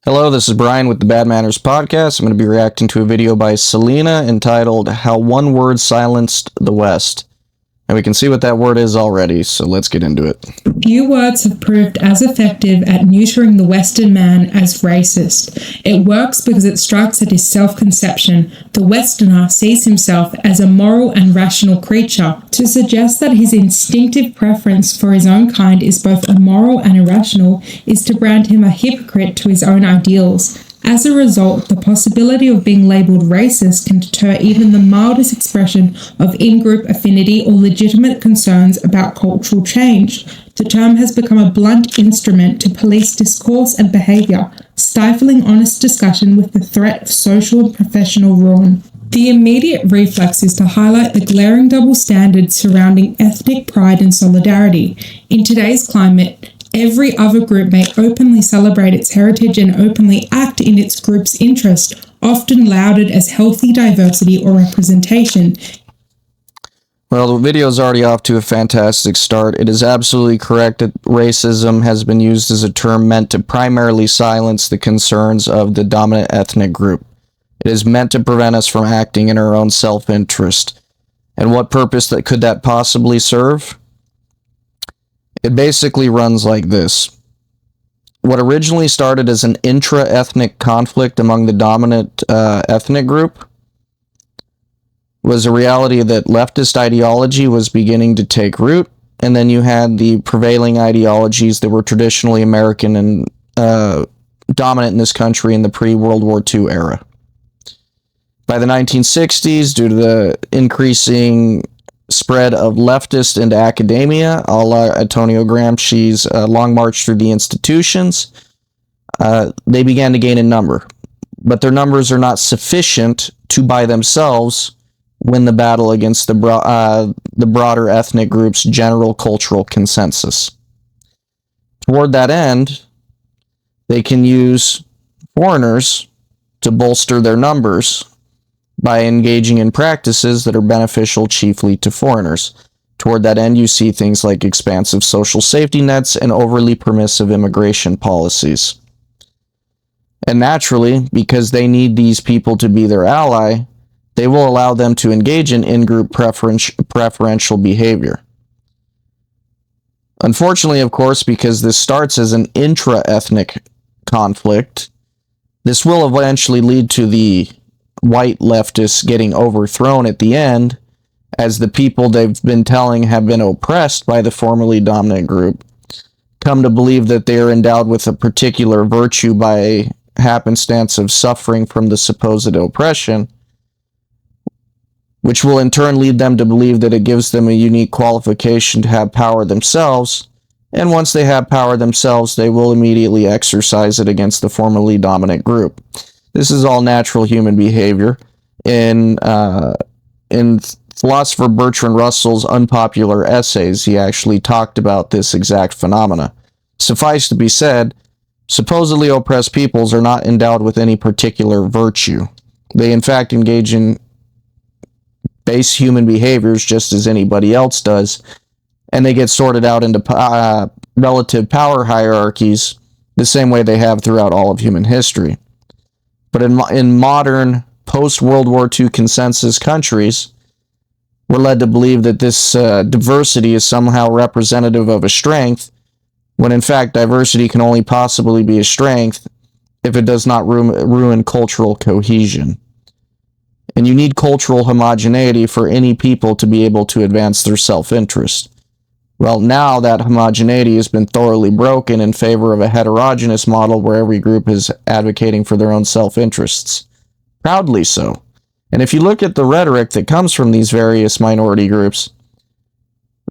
Hello, this is Brian with the Bad Manners Podcast. I'm going to be reacting to a video by Celina entitled How One Word Silenced the West. And we can see what that word is already, so let's get into it. Few words have proved as effective at neutering the Western man as racist. It works because it strikes at his self-conception. The Westerner sees himself as a moral and rational creature. To suggest that his instinctive preference for his own kind is both immoral and irrational is to brand him a hypocrite to his own ideals. As a result, the possibility of being labelled racist can deter even the mildest expression of in-group affinity or legitimate concerns about cultural change. The term has become a blunt instrument to police discourse and behaviour, stifling honest discussion with the threat of social and professional ruin. The immediate reflex is to highlight the glaring double standards surrounding ethnic pride and solidarity. In today's climate, every other group may openly celebrate its heritage and openly act in its group's interest, often lauded as healthy diversity or representation. Well, the video is already off to a fantastic start. It is absolutely correct that racism has been used as a term meant to primarily silence the concerns of the dominant ethnic group. It is meant to prevent us from acting in our own self-interest. And what purpose could that possibly serve? It basically runs like this. What originally started as an intra-ethnic conflict among the dominant ethnic group was a reality that leftist ideology was beginning to take root, and then you had the prevailing ideologies that were traditionally American and dominant in this country in the pre-World War II era. By the 1960s, due to the increasing spread of leftist into academia, a la Antonio Gramsci's Long March Through the Institutions, they began to gain in number. But their numbers are not sufficient to by themselves win the battle against the broader ethnic group's general cultural consensus. Toward that end, they can use foreigners to bolster their numbers by engaging in practices that are beneficial chiefly to foreigners. Toward that end, you see things like expansive social safety nets and overly permissive immigration policies. And naturally, because they need these people to be their ally, they will allow them to engage in in-group preferential behavior. Unfortunately, of course, because this starts as an intra-ethnic conflict, this will eventually lead to the white leftists getting overthrown at the end, as the people they've been telling have been oppressed by the formerly dominant group come to believe that they are endowed with a particular virtue by happenstance of suffering from the supposed oppression, which will in turn lead them to believe that it gives them a unique qualification to have power themselves, and once they have power themselves, they will immediately exercise it against the formerly dominant group. This is all natural human behavior. In philosopher Bertrand Russell's unpopular essays, he actually talked about this exact phenomena. Suffice to be said, supposedly oppressed peoples are not endowed with any particular virtue. They in fact engage in base human behaviors just as anybody else does, and they get sorted out into relative power hierarchies the same way they have throughout all of human history. But in modern, post-World War II consensus countries, we're led to believe that this diversity is somehow representative of a strength, when in fact diversity can only possibly be a strength if it does not ruin cultural cohesion. And you need cultural homogeneity for any people to be able to advance their self-interest. Well, now that homogeneity has been thoroughly broken in favor of a heterogeneous model where every group is advocating for their own self-interests. Proudly so. And if you look at the rhetoric that comes from these various minority groups,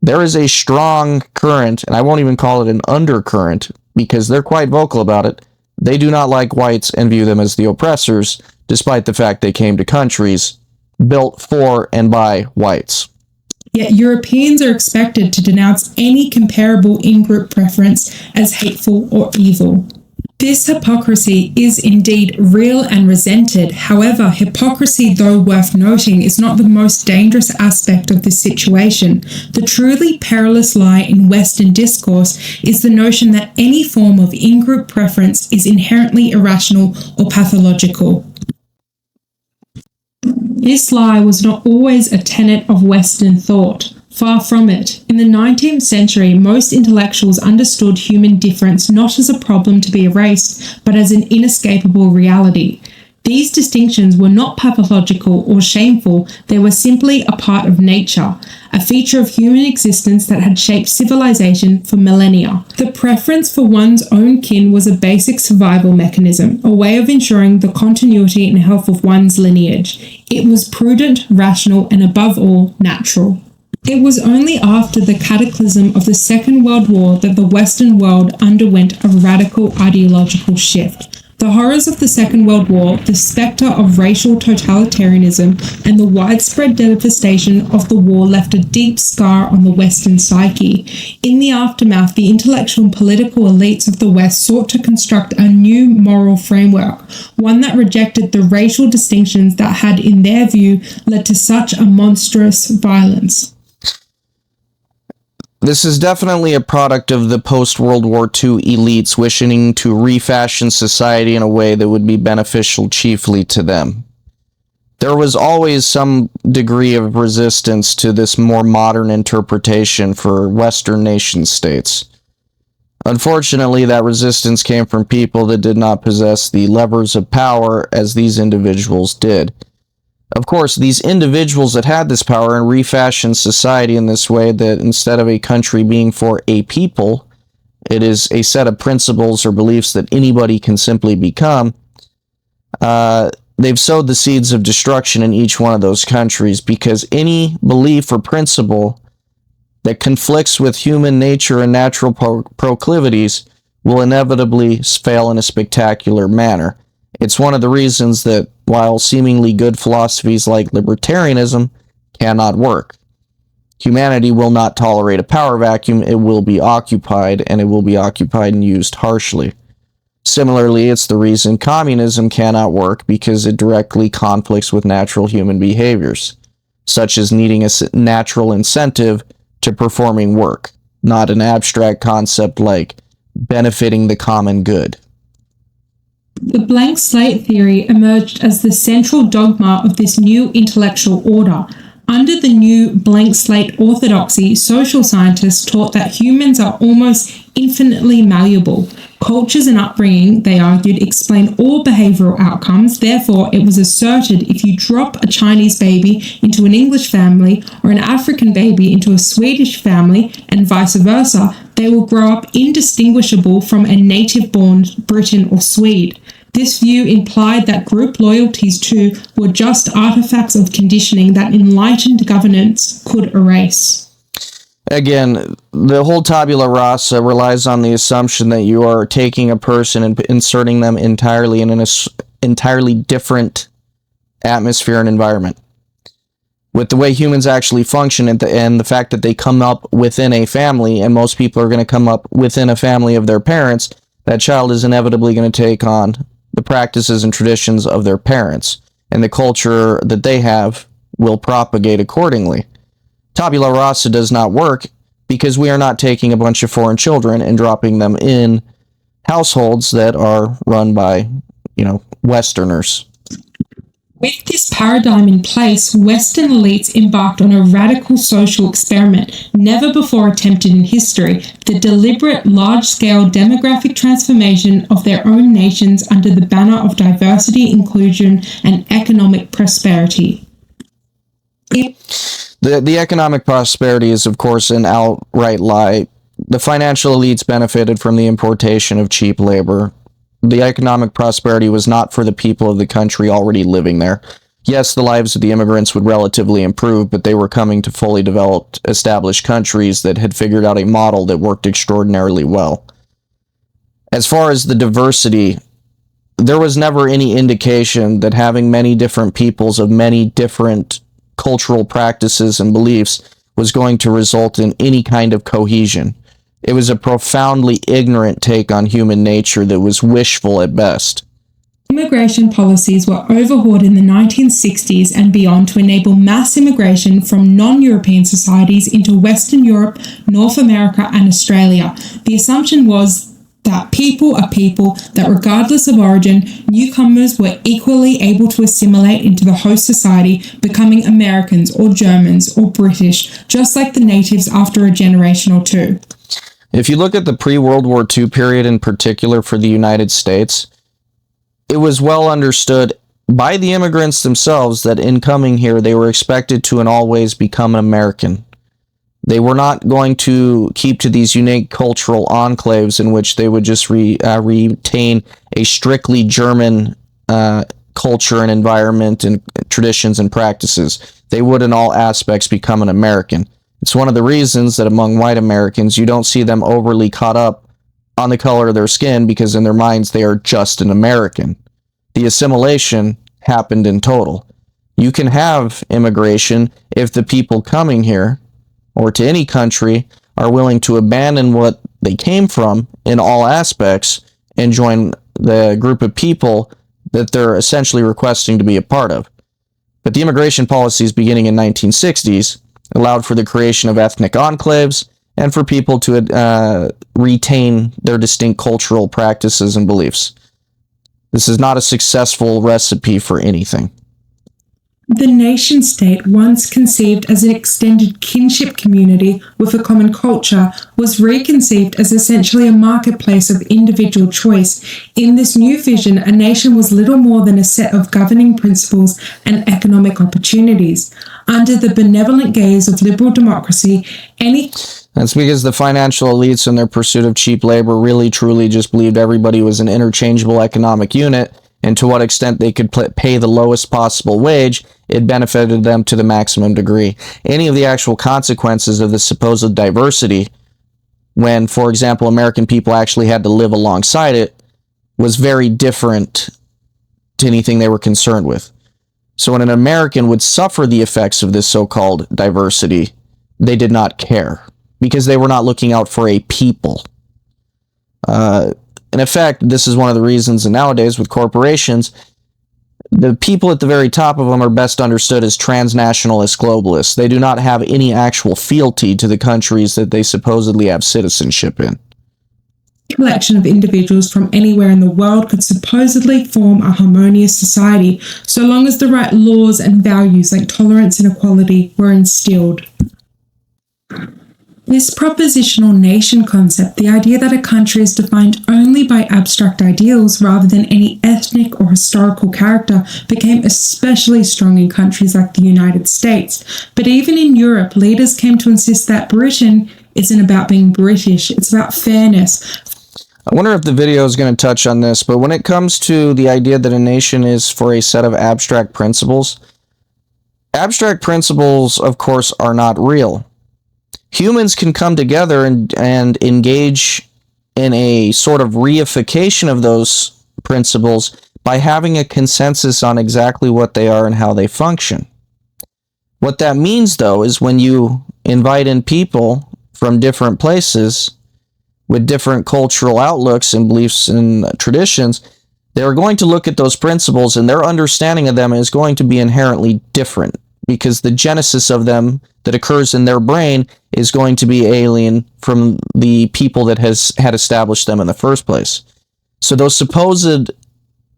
there is a strong current, and I won't even call it an undercurrent, because they're quite vocal about it. They do not like whites and view them as the oppressors, despite the fact they came to countries built for and by whites. Yet Europeans are expected to denounce any comparable in-group preference as hateful or evil. This hypocrisy is indeed real and resented. However, hypocrisy, though worth noting, is not the most dangerous aspect of this situation. The truly perilous lie in Western discourse is the notion that any form of in-group preference is inherently irrational or pathological. This lie was not always a tenet of Western thought. Far from it. In the 19th century, most intellectuals understood human difference not as a problem to be erased, but as an inescapable reality. These distinctions were not pathological or shameful, they were simply a part of nature, a feature of human existence that had shaped civilization for millennia. The preference for one's own kin was a basic survival mechanism, a way of ensuring the continuity and health of one's lineage. It was prudent, rational, and above all, natural. It was only after the cataclysm of the Second World War that the Western world underwent a radical ideological shift. The horrors of the Second World War, the spectre of racial totalitarianism, and the widespread devastation of the war left a deep scar on the Western psyche. In the aftermath, the intellectual and political elites of the West sought to construct a new moral framework, one that rejected the racial distinctions that had, in their view, led to such a monstrous violence. This is definitely a product of the post-World War II elites wishing to refashion society in a way that would be beneficial chiefly to them. There was always some degree of resistance to this more modern interpretation for Western nation-states. Unfortunately, that resistance came from people that did not possess the levers of power as these individuals did. Of course, these individuals that had this power and refashioned society in this way that instead of a country being for a people, it is a set of principles or beliefs that anybody can simply become, they've sowed the seeds of destruction in each one of those countries, because any belief or principle that conflicts with human nature and natural proclivities will inevitably fail in a spectacular manner. It's one of the reasons that, while seemingly good philosophies like libertarianism cannot work, humanity will not tolerate a power vacuum. It will be occupied, and it will be occupied and used harshly. Similarly, it's the reason communism cannot work, because it directly conflicts with natural human behaviors, such as needing a natural incentive to performing work, not an abstract concept like benefiting the common good. The blank slate theory emerged as the central dogma of this new intellectual order. Under the new blank slate orthodoxy, social scientists taught that humans are almost infinitely malleable. Cultures and upbringing, they argued, explain all behavioral outcomes. Therefore, it was asserted if you drop a Chinese baby into an English family or an African baby into a Swedish family and vice versa, they will grow up indistinguishable from a native-born Briton or Swede. This view implied that group loyalties too were just artifacts of conditioning that enlightened governance could erase. Again, the whole tabula rasa relies on the assumption that you are taking a person and inserting them entirely in an entirely different atmosphere and environment. With the way humans actually function and the fact that they come up within a family, and most people are going to come up within a family of their parents, that child is inevitably going to take on the practices and traditions of their parents, and the culture that they have will propagate accordingly. Tabula rasa does not work because we are not taking a bunch of foreign children and dropping them in households that are run by, Westerners. With this paradigm in place, Western elites embarked on a radical social experiment never before attempted in history, the deliberate large-scale demographic transformation of their own nations under the banner of diversity, inclusion, and economic prosperity. The economic prosperity is, of course, an outright lie. The financial elites benefited from the importation of cheap labor. The economic prosperity was not for the people of the country already living there. Yes, the lives of the immigrants would relatively improve, but they were coming to fully developed, established countries that had figured out a model that worked extraordinarily well. As far as the diversity, there was never any indication that having many different peoples of many different cultural practices and beliefs was going to result in any kind of cohesion. It was a profoundly ignorant take on human nature that was wishful at best. Immigration policies were overhauled in the 1960s and beyond to enable mass immigration from non-European societies into Western Europe, North America, and Australia. The assumption was that people are people, that regardless of origin, newcomers were equally able to assimilate into the host society, becoming Americans or Germans or British, just like the natives after a generation or two. If you look at the pre-World War II period in particular for the United States, it was well understood by the immigrants themselves that in coming here, they were expected to in all ways become an American. They were not going to keep to these unique cultural enclaves in which they would just retain a strictly German culture and environment and traditions and practices. They would in all aspects become an American. It's one of the reasons that among white Americans, you don't see them overly caught up on the color of their skin, because in their minds they are just an American. The assimilation happened in total. You can have immigration if the people coming here, or to any country, are willing to abandon what they came from in all aspects and join the group of people that they're essentially requesting to be a part of. But the immigration policies beginning in 1960s allowed for the creation of ethnic enclaves and for people to retain their distinct cultural practices and beliefs. This is not a successful recipe for anything. The nation-state, once conceived as an extended kinship community with a common culture, was reconceived as essentially a marketplace of individual choice. In this new vision, a nation was little more than a set of governing principles and economic opportunities. Under the benevolent gaze of liberal democracy, That's because the financial elites in their pursuit of cheap labor really truly just believed everybody was an interchangeable economic unit, and to what extent they could pay the lowest possible wage, it benefited them to the maximum degree. Any of the actual consequences of the supposed diversity, when, for example, American people actually had to live alongside it, was very different to anything they were concerned with. So when an American would suffer the effects of this so-called diversity, they did not care, because they were not looking out for a people. In effect, this is one of the reasons that nowadays with corporations, the people at the very top of them are best understood as transnationalist globalists. They do not have any actual fealty to the countries that they supposedly have citizenship in. collection of individuals from anywhere in the world could supposedly form a harmonious society, so long as the right laws and values like tolerance and equality were instilled. This propositional nation concept, the idea that a country is defined only by abstract ideals rather than any ethnic or historical character, became especially strong in countries like the United States. But even in Europe, leaders came to insist that Britain isn't about being British, it's about fairness. I wonder if the video is going to touch on this, but when it comes to the idea that a nation is for a set of abstract principles, of course, are not real. Humans can come together and engage in a sort of reification of those principles by having a consensus on exactly what they are and how they function. What that means, though, is when you invite in people from different places with different cultural outlooks and beliefs and traditions, they're going to look at those principles and their understanding of them is going to be inherently different, because the genesis of them that occurs in their brain is going to be alien from the people that had established them in the first place. So those supposed,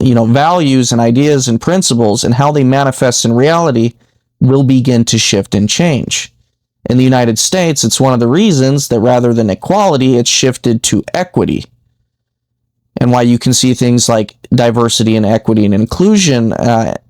values and ideas and principles and how they manifest in reality will begin to shift and change. In the United States, it's one of the reasons that rather than equality, it's shifted to equity. And why you can see things like diversity and equity and inclusion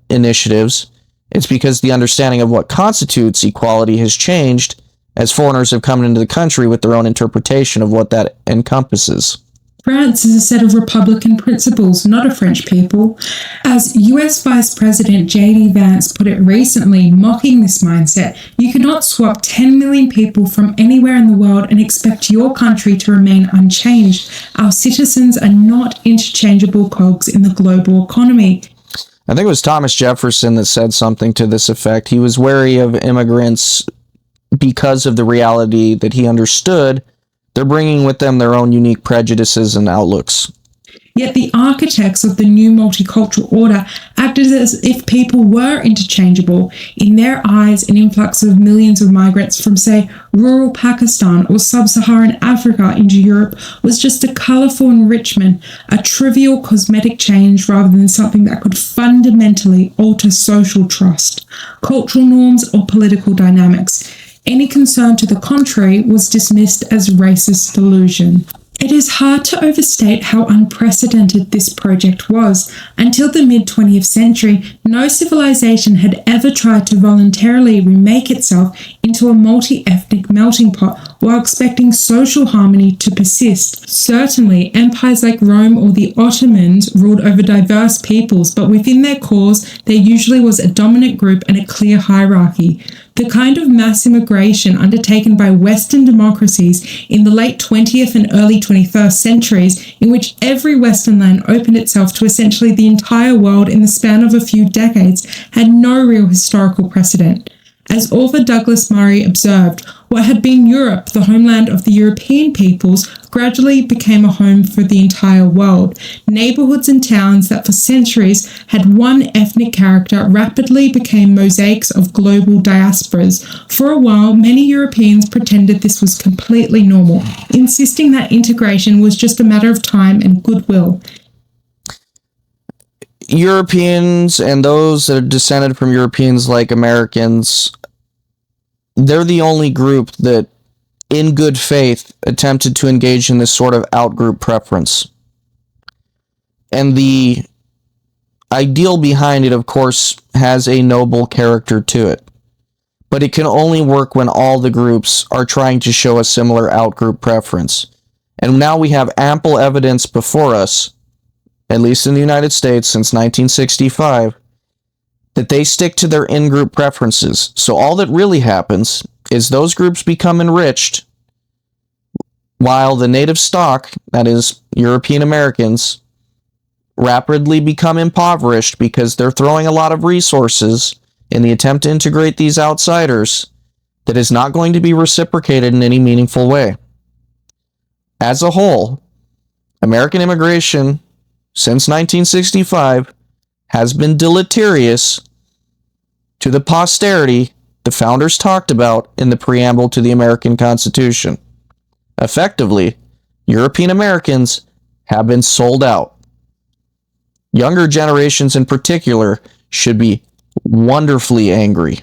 initiatives, it's because the understanding of what constitutes equality has changed as foreigners have come into the country with their own interpretation of what that encompasses. France is a set of Republican principles, not a French people. As US Vice President J.D. Vance put it recently, mocking this mindset, you cannot swap 10 million people from anywhere in the world and expect your country to remain unchanged. Our citizens are not interchangeable cogs in the global economy. I think it was Thomas Jefferson that said something to this effect. He was wary of immigrants because of the reality that he understood They're bringing with them their own unique prejudices and outlooks. Yet the architects of the new multicultural order acted as if people were interchangeable. In their eyes, an influx of millions of migrants from, say, rural Pakistan or sub-Saharan Africa into Europe was just a colourful enrichment, a trivial cosmetic change rather than something that could fundamentally alter social trust, cultural norms, or political dynamics. Any concern to the contrary was dismissed as racist delusion. It is hard to overstate how unprecedented this project was. Until the mid-20th century, no civilization had ever tried to voluntarily remake itself into a multi-ethnic melting pot while expecting social harmony to persist. Certainly, empires like Rome or the Ottomans ruled over diverse peoples, but within their cores, there usually was a dominant group and a clear hierarchy. The kind of mass immigration undertaken by Western democracies in the late 20th and early 21st centuries, in which every Western land opened itself to essentially the entire world in the span of a few decades, had no real historical precedent. As author Douglas Murray observed, what had been Europe, the homeland of the European peoples, gradually became a home for the entire world. Neighborhoods and towns that for centuries had one ethnic character rapidly became mosaics of global diasporas. For a while, many Europeans pretended this was completely normal, insisting that integration was just a matter of time and goodwill. Europeans and those that are descended from Europeans like Americans, they're the only group that, in good faith, attempted to engage in this sort of out-group preference. And the ideal behind it, of course, has a noble character to it. But it can only work when all the groups are trying to show a similar out-group preference. And now we have ample evidence before us, at least in the United States since 1965, that they stick to their in-group preferences. So all that really happens is those groups become enriched while the native stock, that is, European Americans, rapidly become impoverished because they're throwing a lot of resources in the attempt to integrate these outsiders that is not going to be reciprocated in any meaningful way. As a whole, American immigration since 1965 has been deleterious to the posterity the founders talked about in the preamble to the American Constitution. Effectively, European Americans have been sold out. Younger generations in particular should be wonderfully angry.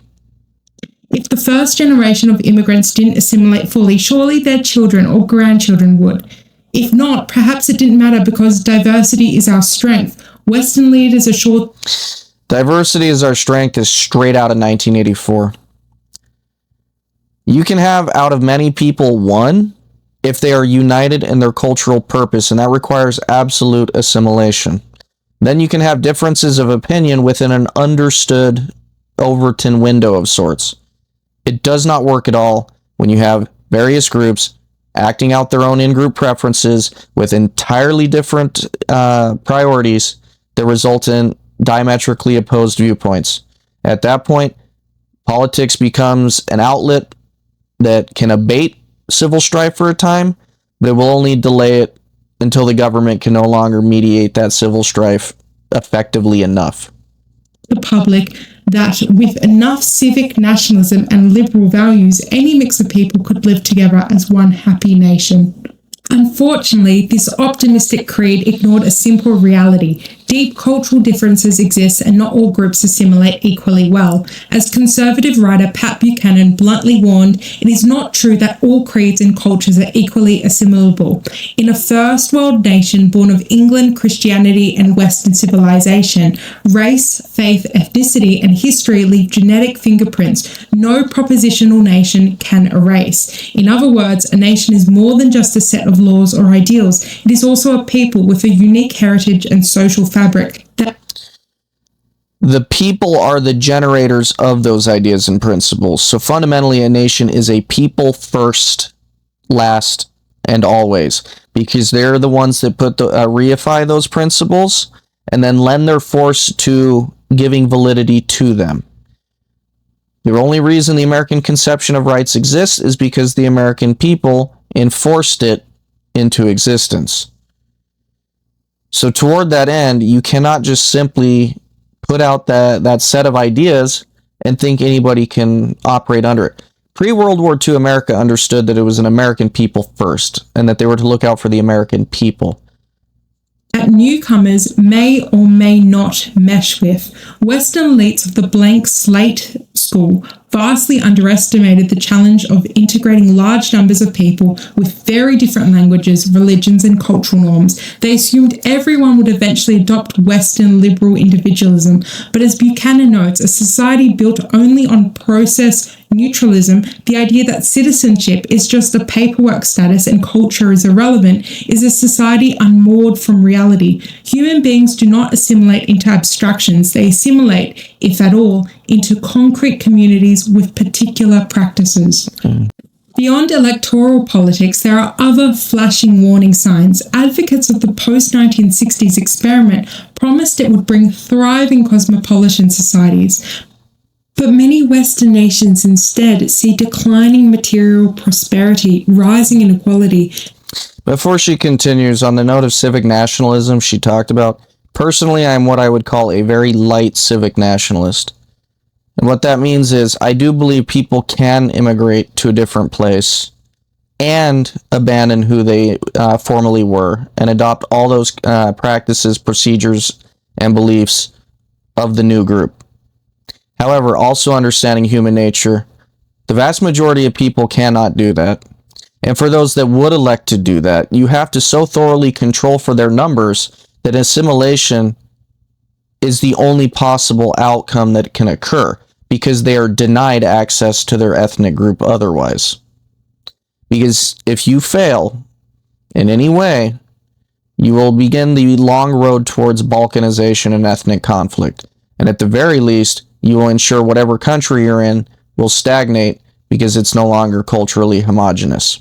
If the first generation of immigrants didn't assimilate fully, surely their children or grandchildren would. If not, perhaps it didn't matter because diversity is our strength. Western leaders assured... Diversity is our strength is straight out of 1984. You can have out of many people one if they are united in their cultural purpose, and that requires absolute assimilation. Then you can have differences of opinion within an understood Overton window of sorts. It does not work at all when you have various groups acting out their own in-group preferences with entirely different priorities that result in diametrically opposed viewpoints. At that point, politics becomes an outlet that can abate civil strife for a time, but it will only delay it until the government can no longer mediate that civil strife effectively enough. The public that with enough civic nationalism and liberal values, any mix of people could live together as one happy nation. Unfortunately, this optimistic creed ignored a simple reality. Deep cultural differences exist and not all groups assimilate equally well. As conservative writer Pat Buchanan bluntly warned, it is not true that all creeds and cultures are equally assimilable. In a first world nation born of England, Christianity, and Western civilization, race, faith, ethnicity, and history leave genetic fingerprints no propositional nation can erase. In other words, a nation is more than just a set of laws or ideals. It is also a people with a unique heritage and social fabric. The people are the generators of those ideas and principles. So fundamentally, a nation is a people first, last, and always, because they're the ones that reify those principles and then lend their force to giving validity to them. The only reason the American conception of rights exists is because the American people and forced it into existence. So toward that end, you cannot just simply put out that set of ideas and think anybody can operate under it. Pre-World War II America understood that it was an American people first, and that they were to look out for the American people. That newcomers may or may not mesh with. Western elites of the blank slate school vastly underestimated the challenge of integrating large numbers of people with very different languages, religions, and cultural norms. They assumed everyone would eventually adopt Western liberal individualism, but as Buchanan notes, a society built only on process neutralism, the idea that citizenship is just a paperwork status and culture is irrelevant, is a society unmoored from reality. Human beings do not assimilate into abstractions, they assimilate, if at all, into concrete communities with particular practices. Beyond electoral politics, there are other flashing warning signs. Advocates of the post-1960s experiment promised it would bring thriving cosmopolitan societies. But many Western nations instead see declining material prosperity, rising inequality. Before she continues, on the note of civic nationalism she talked about, personally I am what I would call a very light civic nationalist. And what that means is I do believe people can immigrate to a different place and abandon who they formerly were and adopt all those practices, procedures, and beliefs of the new group. However, also understanding human nature, the vast majority of people cannot do that. And for those that would elect to do that, you have to so thoroughly control for their numbers that assimilation is the only possible outcome that can occur, because they are denied access to their ethnic group otherwise. Because if you fail in any way, you will begin the long road towards balkanization and ethnic conflict. And at the very least, you will ensure whatever country you're in will stagnate because it's no longer culturally homogenous.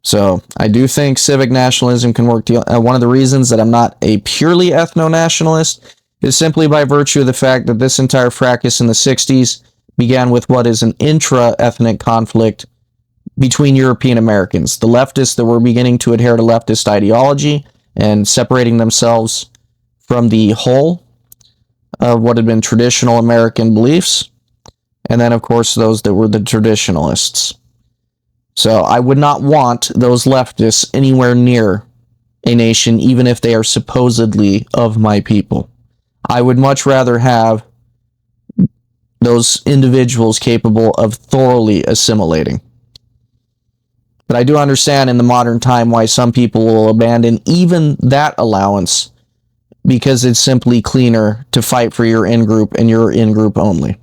So I do think civic nationalism can work. One of the reasons that I'm not a purely ethno-nationalist is simply by virtue of the fact that this entire fracas in the 60s began with what is an intra-ethnic conflict between European Americans. The leftists that were beginning to adhere to leftist ideology and separating themselves from the whole of what had been traditional American beliefs, and then of course those that were the traditionalists. So I would not want those leftists anywhere near a nation, even if they are supposedly of my people. I would much rather have those individuals capable of thoroughly assimilating. But I do understand in the modern time why some people will abandon even that allowance, because it's simply cleaner to fight for your in-group and your in-group only.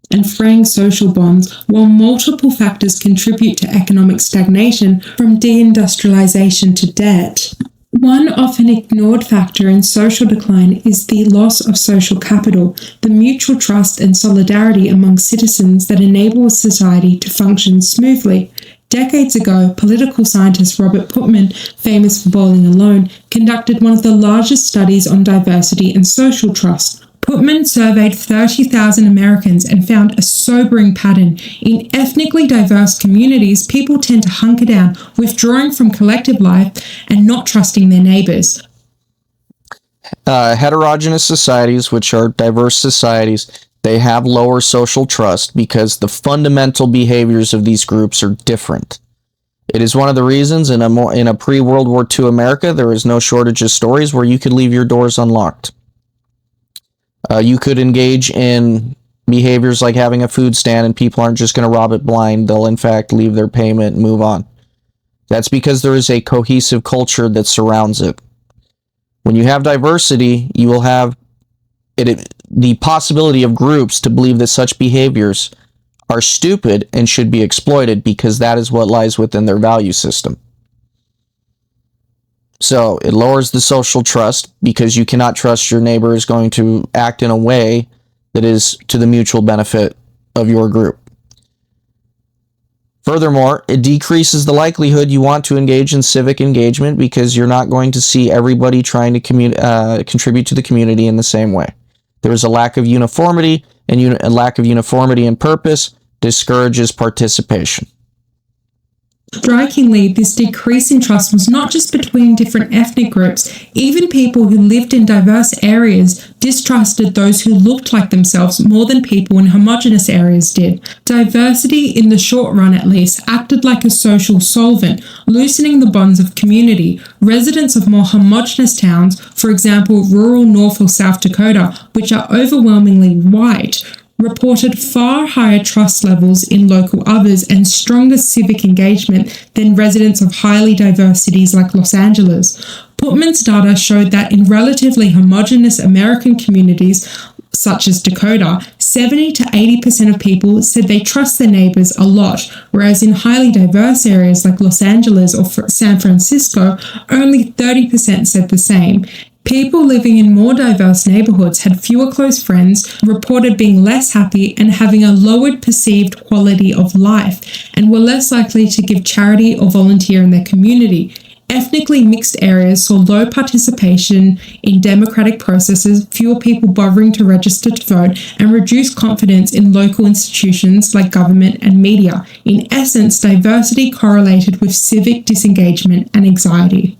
And fraying social bonds, while multiple factors contribute to economic stagnation, from deindustrialization to debt. One often ignored factor in social decline is the loss of social capital, the mutual trust and solidarity among citizens that enable society to function smoothly. Decades ago, political scientist Robert Putnam, famous for bowling alone, conducted one of the largest studies on diversity and social trust. Putnam surveyed 30,000 Americans and found a sobering pattern. In ethnically diverse communities, people tend to hunker down, withdrawing from collective life and not trusting their neighbors. Heterogeneous societies, which are diverse societies, they have lower social trust because the fundamental behaviors of these groups are different. It is one of the reasons in a pre-World War II America, there is no shortage of stories where you could leave your doors unlocked. You could engage in behaviors like having a food stand and people aren't just going to rob it blind. They'll in fact leave their payment and move on. That's because there is a cohesive culture that surrounds it. When you have diversity, you will have the possibility of groups to believe that such behaviors are stupid and should be exploited because that is what lies within their value system. So it lowers the social trust because you cannot trust your neighbor is going to act in a way that is to the mutual benefit of your group. Furthermore, it decreases the likelihood you want to engage in civic engagement because you're not going to see everybody trying to contribute to the community in the same way. There is a lack of uniformity and a lack of uniformity in purpose discourages participation. Strikingly, this decrease in trust was not just between different ethnic groups. Even people who lived in diverse areas distrusted those who looked like themselves more than people in homogeneous areas did. Diversity, in the short run at least, acted like a social solvent, loosening the bonds of community. Residents of more homogeneous towns, for example rural North or South Dakota, which are overwhelmingly white, reported far higher trust levels in local others and stronger civic engagement than residents of highly diverse cities like Los Angeles. Putman's data showed that in relatively homogeneous American communities, such as Dakota, 70 to 80% of people said they trust their neighbors a lot, whereas in highly diverse areas like Los Angeles or San Francisco, only 30% said the same. People living in more diverse neighborhoods had fewer close friends, reported being less happy and having a lowered perceived quality of life, and were less likely to give charity or volunteer in their community. Ethnically mixed areas saw low participation in democratic processes, fewer people bothering to register to vote, and reduced confidence in local institutions like government and media. In essence, diversity correlated with civic disengagement and anxiety.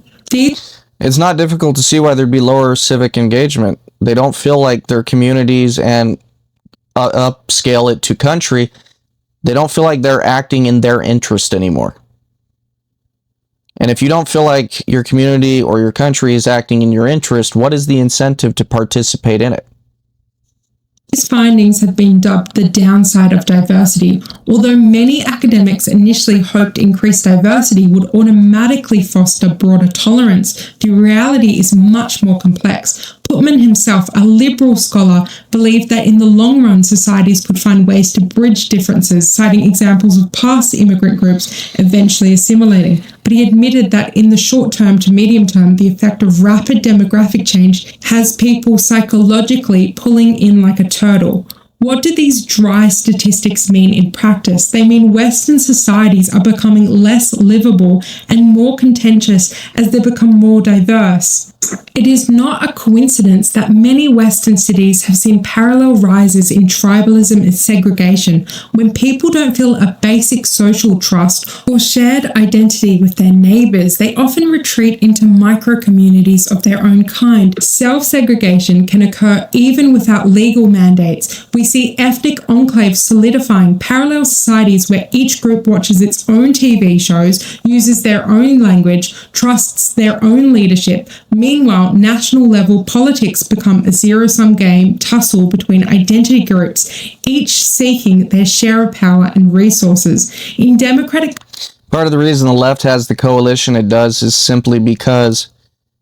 It's not difficult to see why there'd be lower civic engagement. They don't feel like their communities, and upscale it to country, they don't feel like they're acting in their interest anymore. And if you don't feel like your community or your country is acting in your interest, what is the incentive to participate in it? These findings have been dubbed the downside of diversity. Although many academics initially hoped increased diversity would automatically foster broader tolerance, the reality is much more complex. Putman himself, a liberal scholar, believed that in the long run societies could find ways to bridge differences, citing examples of past immigrant groups eventually assimilating. But he admitted that in the short term to medium term, the effect of rapid demographic change has people psychologically pulling in like a turtle. What do these dry statistics mean in practice? They mean Western societies are becoming less livable and more contentious as they become more diverse. It is not a coincidence that many Western cities have seen parallel rises in tribalism and segregation. When people don't feel a basic social trust or shared identity with their neighbors, they often retreat into micro-communities of their own kind. Self-segregation can occur even without legal mandates. We see ethnic enclaves solidifying, parallel societies where each group watches its own TV shows, uses their own language, trusts their own leadership. Meanwhile, national level politics become a zero-sum game tussle between identity groups, each seeking their share of power and resources. In democratic... Part of the reason the left has the coalition it does is simply because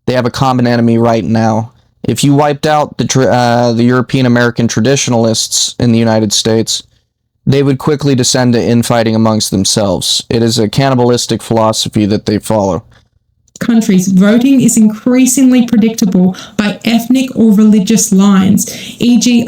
they have a common enemy right now. If you wiped out the European American traditionalists in the United States, they would quickly descend to infighting amongst themselves. It is a cannibalistic philosophy that they follow. Countries, voting is increasingly predictable by ethnic or religious lines, e.g.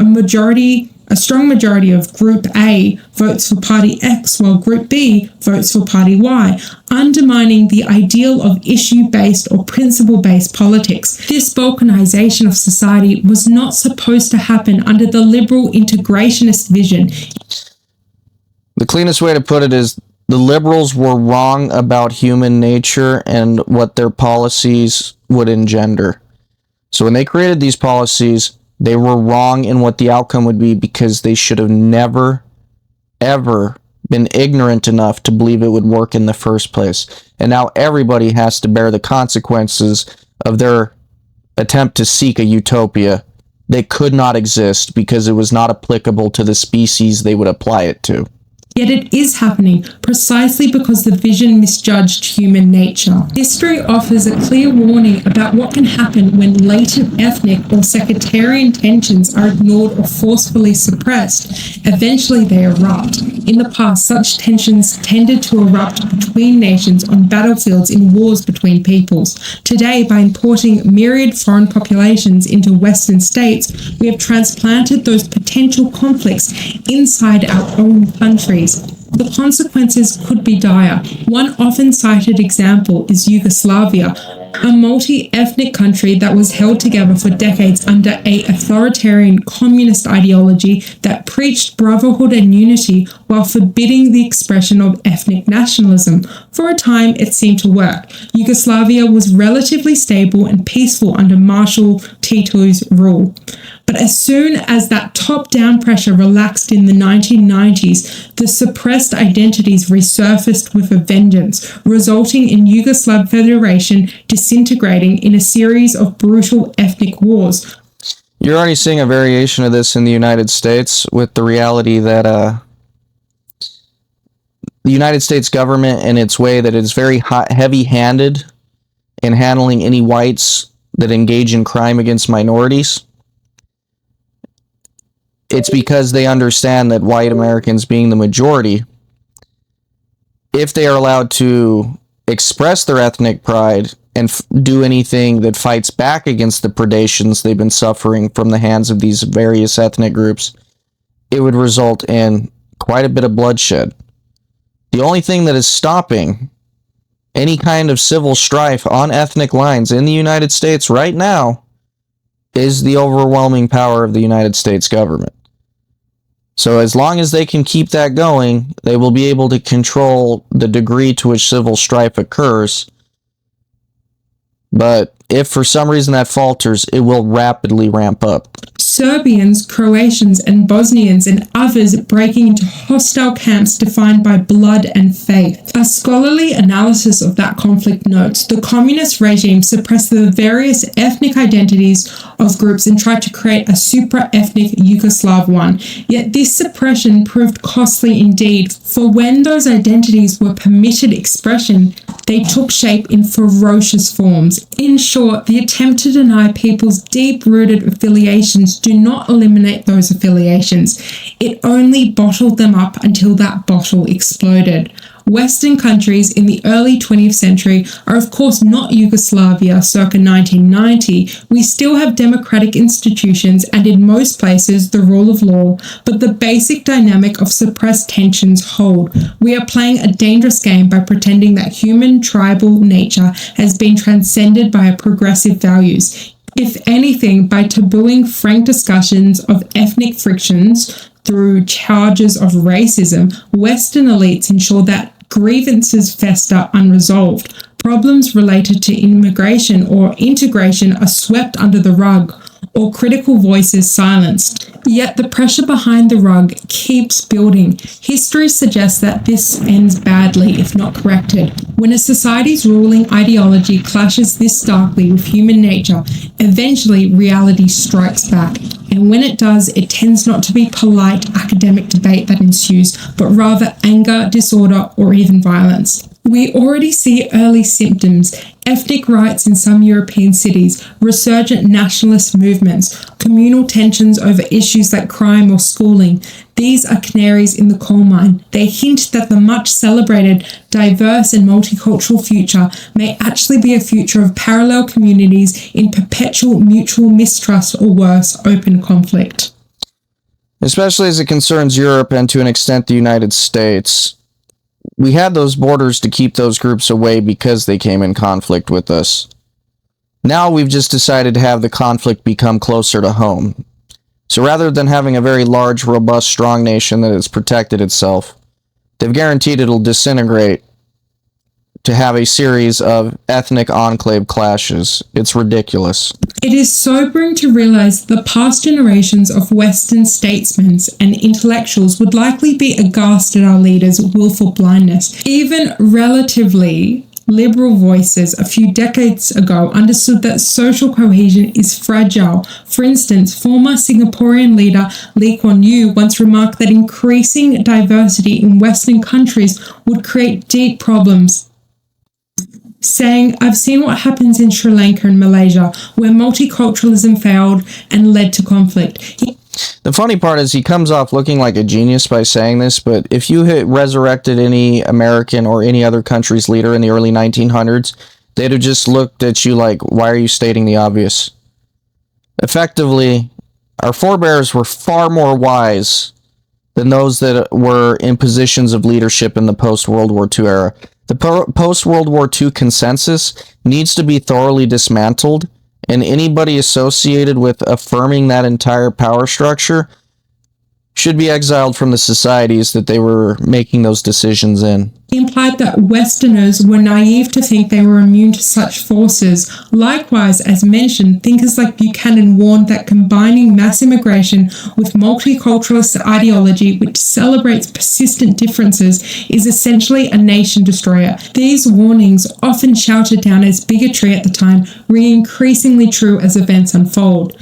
a strong majority of Group A votes for Party X while Group B votes for Party Y, undermining the ideal of issue-based or principle-based politics. This balkanization of society was not supposed to happen under the liberal integrationist vision. The cleanest way to put it is the liberals were wrong about human nature and what their policies would engender. So when they created these policies, they were wrong in what the outcome would be because they should have never, ever been ignorant enough to believe it would work in the first place. And now everybody has to bear the consequences of their attempt to seek a utopia that could not exist because it was not applicable to the species they would apply it to. Yet it is happening precisely because the vision misjudged human nature. History offers a clear warning about what can happen when latent ethnic or sectarian tensions are ignored or forcefully suppressed. Eventually they erupt. In the past, such tensions tended to erupt between nations on battlefields in wars between peoples. Today, by importing myriad foreign populations into Western states, we have transplanted those potential conflicts inside our own countries. The consequences could be dire. One often cited example is Yugoslavia, a multi-ethnic country that was held together for decades under an authoritarian communist ideology that preached brotherhood and unity while forbidding the expression of ethnic nationalism. For a time, it seemed to work. Yugoslavia was relatively stable and peaceful under Marshal Tito's rule. But as soon as that top-down pressure relaxed in the 1990s, the suppressed identities resurfaced with a vengeance, resulting in Yugoslav Federation disintegrating in a series of brutal ethnic wars. You're already seeing a variation of this in the United States with the reality that the United States government, in its way that it's very heavy-handed in handling any whites that engage in crime against minorities. It's because they understand that white Americans, being the majority, if they are allowed to express their ethnic pride and do anything that fights back against the predations they've been suffering from the hands of these various ethnic groups, it would result in quite a bit of bloodshed. The only thing that is stopping any kind of civil strife on ethnic lines in the United States right now is the overwhelming power of the United States government. So as long as they can keep that going, they will be able to control the degree to which civil strife occurs. But if for some reason that falters, it will rapidly ramp up. Serbians, Croatians, and Bosnians and others breaking into hostile camps defined by blood and faith. A scholarly analysis of that conflict notes the communist regime suppressed the various ethnic identities of groups and tried to create a supra-ethnic Yugoslav one. Yet this suppression proved costly indeed, for when those identities were permitted expression, they took shape in ferocious forms. In short, the attempt to deny people's deep-rooted affiliations do not eliminate those affiliations. It only bottled them up until that bottle exploded. Western countries in the early 20th century are of course not Yugoslavia circa 1990. We still have democratic institutions and in most places the rule of law, but the basic dynamic of suppressed tensions hold. We are playing a dangerous game by pretending that human tribal nature has been transcended by progressive values. If anything, by tabooing frank discussions of ethnic frictions through charges of racism, Western elites ensure that grievances fester unresolved. Problems related to immigration or integration are swept under the rug, or critical voices silenced. Yet the pressure behind the rug keeps building. History suggests that this ends badly if not corrected. When a society's ruling ideology clashes this starkly with human nature, eventually reality strikes back. And when it does, it tends not to be polite academic debate that ensues, but rather anger, disorder, or even violence. We already see early symptoms: ethnic riots in some European cities, resurgent nationalist movements, communal tensions over issues like crime or schooling. These are canaries in the coal mine. They hint that the much celebrated, diverse and multicultural future may actually be a future of parallel communities in perpetual mutual mistrust or worse, open conflict. Especially as it concerns Europe and to an extent the United States. We had those borders to keep those groups away because they came in conflict with us. Now we've just decided to have the conflict become closer to home. So rather than having a very large, robust, strong nation that has protected itself, they've guaranteed it'll disintegrate to have a series of ethnic enclave clashes. It's ridiculous. It is sobering to realize the past generations of Western statesmen and intellectuals would likely be aghast at our leaders' willful blindness. Even relatively liberal voices a few decades ago understood that social cohesion is fragile. For instance, former Singaporean leader Lee Kuan Yew once remarked that increasing diversity in Western countries would create deep problems, saying, "I've seen what happens in Sri Lanka and Malaysia, where multiculturalism failed and led to conflict." The funny part is he comes off looking like a genius by saying this, but if you had resurrected any American or any other country's leader in the early 1900s, they'd have just looked at you like, why are you stating the obvious? Effectively, our forebears were far more wise than those that were in positions of leadership in the post-World War II era. The post-World War II consensus needs to be thoroughly dismantled, and anybody associated with affirming that entire power structure should be exiled from the societies that they were making those decisions in. He implied that Westerners were naive to think they were immune to such forces. Likewise, as mentioned, thinkers like Buchanan warned that combining mass immigration with multiculturalist ideology, which celebrates persistent differences, is essentially a nation destroyer. These warnings, often shouted down as bigotry at the time, ring increasingly true as events unfold.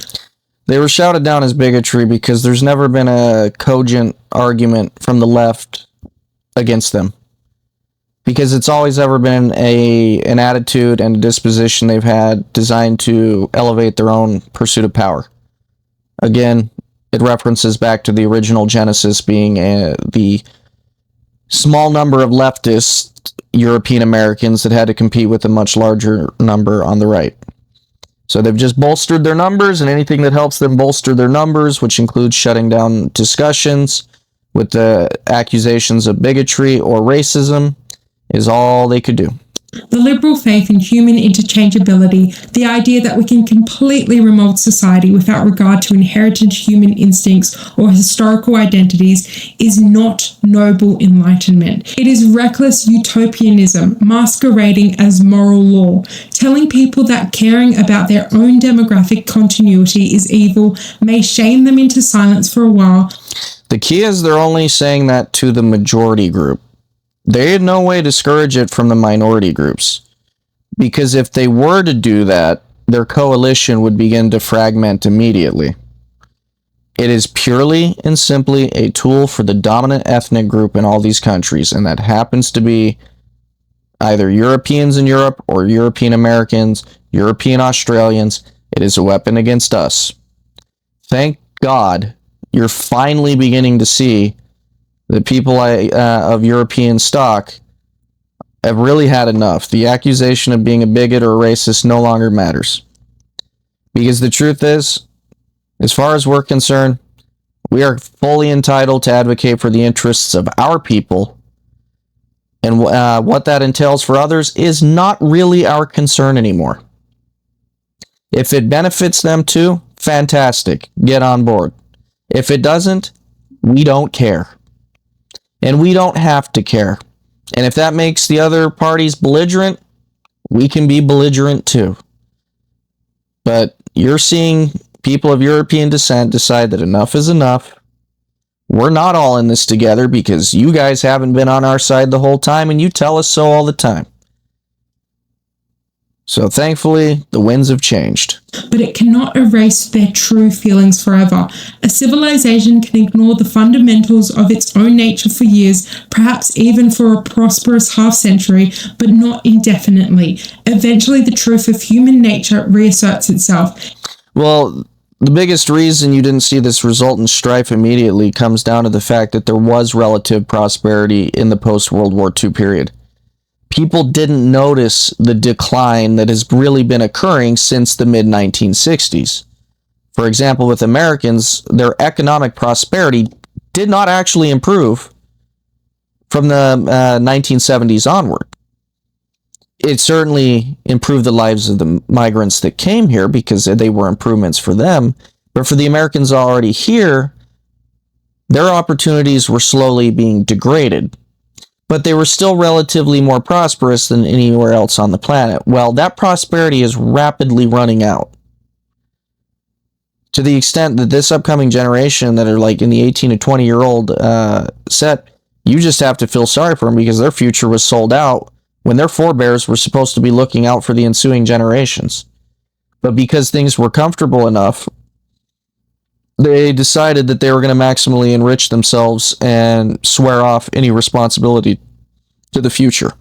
They were shouted down as bigotry because there's never been a cogent argument from the left against them. Because it's always ever been an attitude and a disposition they've had designed to elevate their own pursuit of power. Again, it references back to the original genesis being the small number of leftist European Americans that had to compete with a much larger number on the right. So they've just bolstered their numbers, and anything that helps them bolster their numbers, which includes shutting down discussions with the accusations of bigotry or racism, is all they could do. The liberal faith in human interchangeability, the idea that we can completely remold society without regard to inherited human instincts or historical identities, is not noble enlightenment. It is reckless utopianism masquerading as moral law, telling people that caring about their own demographic continuity is evil may shame them into silence for a while. The key is they're only saying that to the majority group. They in no way discourage it from the minority groups. Because if they were to do that, their coalition would begin to fragment immediately. It is purely and simply a tool for the dominant ethnic group in all these countries, and that happens to be either Europeans in Europe or European Americans, European Australians. It is a weapon against us. Thank God you're finally beginning to see the people of European stock have really had enough. The accusation of being a bigot or a racist no longer matters. Because the truth is, as far as we're concerned, we are fully entitled to advocate for the interests of our people. And what that entails for others is not really our concern anymore. If it benefits them too, fantastic. Get on board. If it doesn't, we don't care. And we don't have to care. And if that makes the other parties belligerent, we can be belligerent too. But you're seeing people of European descent decide that enough is enough. We're not all in this together because you guys haven't been on our side the whole time and you tell us so all the time. So thankfully, the winds have changed. But it cannot erase their true feelings forever. A civilization can ignore the fundamentals of its own nature for years, perhaps even for a prosperous half-century, but not indefinitely. Eventually, the truth of human nature reasserts itself. Well, the biggest reason you didn't see this result in strife immediately comes down to the fact that there was relative prosperity in the post-World War II period. People didn't notice the decline that has really been occurring since the mid-1960s. For example, with Americans, their economic prosperity did not actually improve from the 1970s onward. It certainly improved the lives of the migrants that came here because they were improvements for them. But for the Americans already here, their opportunities were slowly being degraded. But they were still relatively more prosperous than anywhere else on the planet. Well, that prosperity is rapidly running out. To the extent that this upcoming generation that are like in the 18 to 20-year-old set, you just have to feel sorry for them because their future was sold out when their forebears were supposed to be looking out for the ensuing generations. But because things were comfortable enough, they decided that they were going to maximally enrich themselves and swear off any responsibility to the future.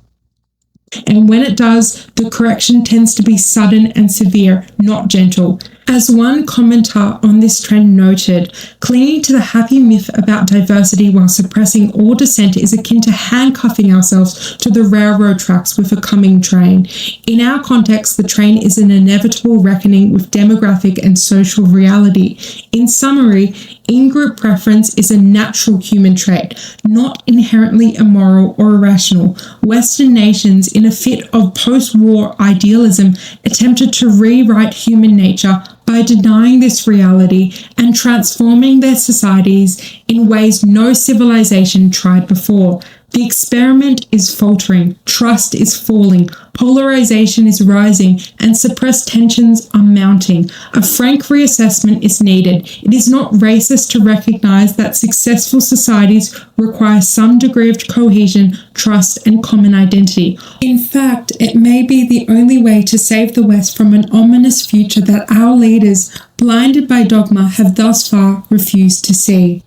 And when it does, the correction tends to be sudden and severe, not gentle. As one commenter on this trend noted, clinging to the happy myth about diversity while suppressing all dissent is akin to handcuffing ourselves to the railroad tracks with a coming train. In our context, the train is an inevitable reckoning with demographic and social reality. In summary, in-group preference is a natural human trait, not inherently immoral or irrational. Western nations, in a fit of post-war idealism, attempted to rewrite human nature by denying this reality and transforming their societies in ways no civilization tried before. The experiment is faltering, trust is falling, polarization is rising, and suppressed tensions are mounting. A frank reassessment is needed. It is not racist to recognize that successful societies require some degree of cohesion, trust, and common identity. In fact, it may be the only way to save the West from an ominous future that our leaders, blinded by dogma, have thus far refused to see.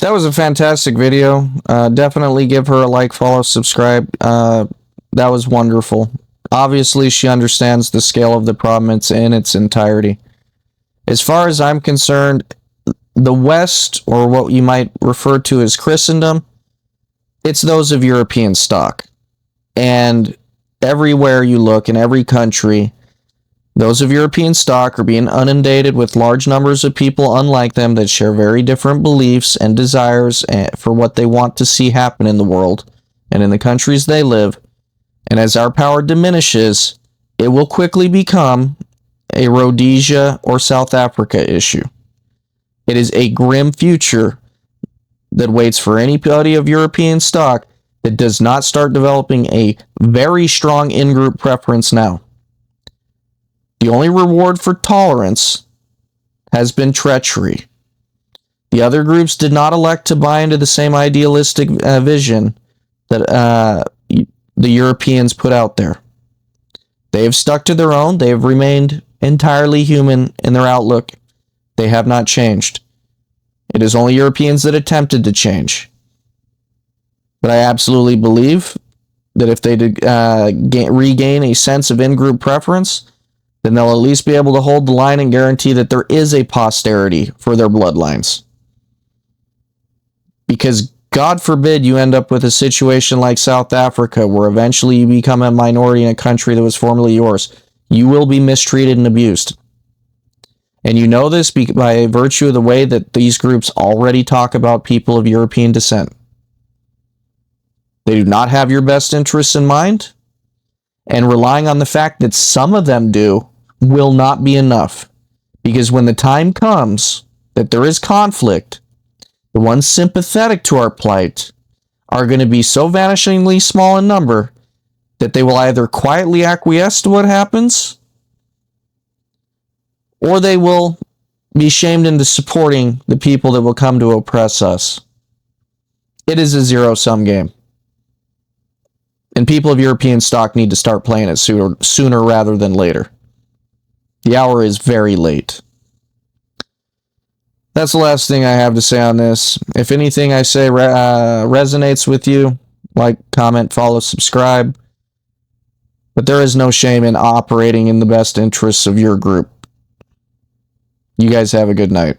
That was a fantastic video. Definitely give her a like, follow, subscribe. That was wonderful. Obviously, she understands the scale of the problem in its entirety. As far as I'm concerned, the West, or what you might refer to as Christendom, it's those of European stock. And everywhere you look, in every country, those of European stock are being inundated with large numbers of people unlike them that share very different beliefs and desires for what they want to see happen in the world and in the countries they live. And as our power diminishes, it will quickly become a Rhodesia or South Africa issue. It is a grim future that waits for anybody of European stock that does not start developing a very strong in-group preference now. The only reward for tolerance has been treachery. The other groups did not elect to buy into the same idealistic vision that the Europeans put out there. They have stuck to their own. They have remained entirely human in their outlook. They have not changed. It is only Europeans that attempted to change. But I absolutely believe that if they regain a sense of in-group preference, then they'll at least be able to hold the line and guarantee that there is a posterity for their bloodlines. Because God forbid you end up with a situation like South Africa, where eventually you become a minority in a country that was formerly yours. You will be mistreated and abused. And you know this by virtue of the way that these groups already talk about people of European descent. They do not have your best interests in mind, and relying on the fact that some of them do will not be enough. Because when the time comes that there is conflict, the ones sympathetic to our plight are going to be so vanishingly small in number that they will either quietly acquiesce to what happens, or they will be shamed into supporting the people that will come to oppress us. It is a zero-sum game. And people of European stock need to start playing it sooner rather than later. The hour is very late. That's the last thing I have to say on this. If anything I say resonates with you, like, comment, follow, subscribe. But there is no shame in operating in the best interests of your group. You guys have a good night.